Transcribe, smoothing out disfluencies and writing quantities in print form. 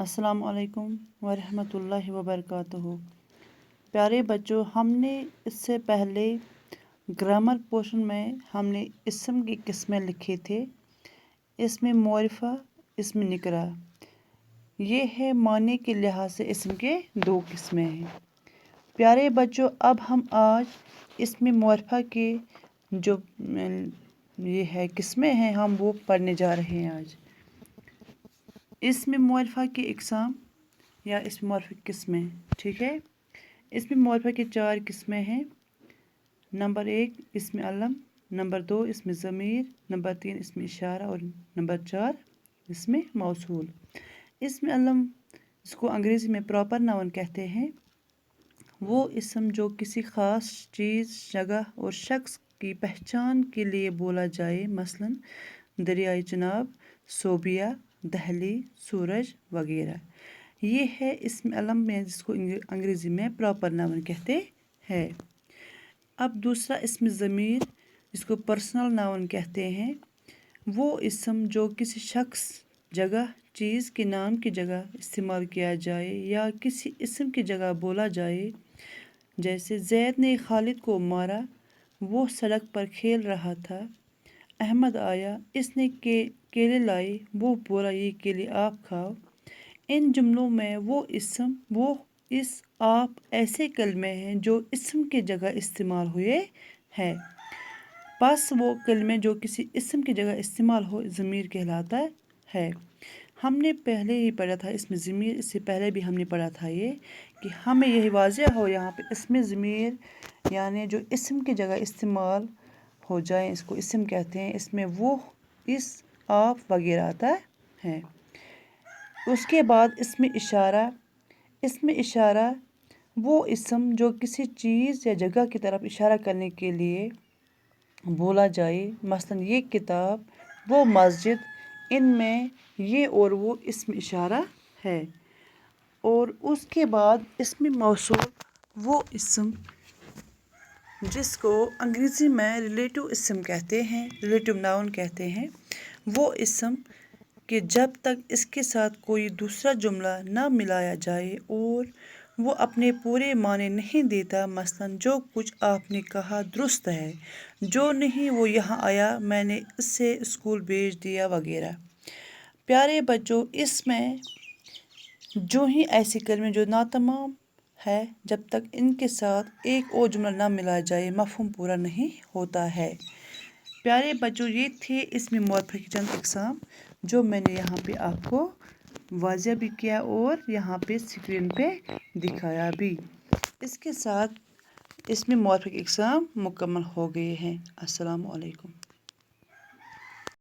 अस्सलाम वालेकुम वरहमतुल्लाहि वबरकातुहू। प्यारे बच्चों, हमने इससे पहले ग्रामर पोर्शन में हमने इस्म की किस्में लिखे थे। इसमें मौरिफा, इसमें निकरा, ये है माने के लिहाज से इस्म के दो किस्में हैं। प्यारे बच्चों, अब हम आज इसमें मौरिफा के जो ये है किस्में हैं, हम वो पढ़ने जा रहे हैं आज। इसमें मौरिफा की इकसाम या इसमें मौरिफा की किस्में, ठीक है। इसमें मौरिफा की 4 किस्में हैं। नंबर 1 इसमें अलम, नंबर 2 इसमें ज़मीर, नंबर 3 इसमें इशारा और नंबर 4 इसमें मौसूल। इसमें अलम, इसको अंग्रेज़ी में प्रॉपर नाउन कहते हैं। वो इस्म जो किसी ख़ास चीज़, जगह और शख्स की पहचान के लिए बोला जाए, मसलन दरियाई चिनाब, सोबिया, दहली, सूरज वगैरह। ये है इसमें अलम में, जिसको अंग्रेज़ी में प्रॉपर नाउन कहते हैं। अब दूसरा इसमें ज़मीर, जिसको पर्सनल नाउन कहते हैं। वो इस्म जो किसी शख्स, जगह, चीज़ के नाम की जगह इस्तेमाल किया जाए या किसी इस्म की जगह बोला जाए। जैसे ज़ैद ने खालिद को मारा, वो सड़क पर खेल रहा था। अहमद आया, इसने केले लाए, वो बोला ये केले आप खाओ। इन जुमलों में वो इस्म, वो इस, आप ऐसे कलमे हैं जो इस्म की जगह इस्तेमाल हुए हैं। बस वो कलमे जो किसी इस्म की जगह इस्तेमाल हो, ज़मीर कहलाता है। हमने पहले ही पढ़ा था इसमें ज़मीर, इससे पहले भी हमने पढ़ा था ये कि हमें यही वाज़ेह हो यहाँ पे इसमें ज़मीर यानी जो इस्म की जगह इस्तेमाल हो जाए, इसको इस्म कहते हैं। इसमें वो, इस, आप वगैरह आता है। उसके बाद इसमें इशारा। इसमें इशारा वो इस्म जो किसी चीज़ या जगह की तरफ इशारा करने के लिए बोला जाए, मसलन ये किताब, वो मस्जिद, इनमें ये और वो इसमें इशारा है। और उसके बाद इसमें मौसूल, वो इस्म जिसको अंग्रेज़ी में रिलेटिव इस्म कहते हैं, रिलेटिव नाउन कहते हैं। वो इस्म कि जब तक इसके साथ कोई दूसरा जुमला ना मिलाया जाए और वो अपने पूरे माने नहीं देता, मसलन जो कुछ आपने कहा दुरुस्त है, जो नहीं वो यहाँ आया, मैंने इससे स्कूल भेज दिया वगैरह। प्यारे बच्चों, इसमें जो ही ऐसे कलमे जो नातमाम है, जब तक इनके साथ एक और जुमला ना मिलाया जाए, मफ़हूम पूरा नहीं होता है। प्यारे बच्चों, ये थे इसमें मौरिफा की चंद इकसाम जो मैंने यहाँ पे आपको वाज़ेह भी किया और यहाँ पे स्क्रीन पे दिखाया भी। इसके साथ इसमें मौरिफा की इकसाम मुकम्मल हो गए हैं। अस्सलाम वालेकुम।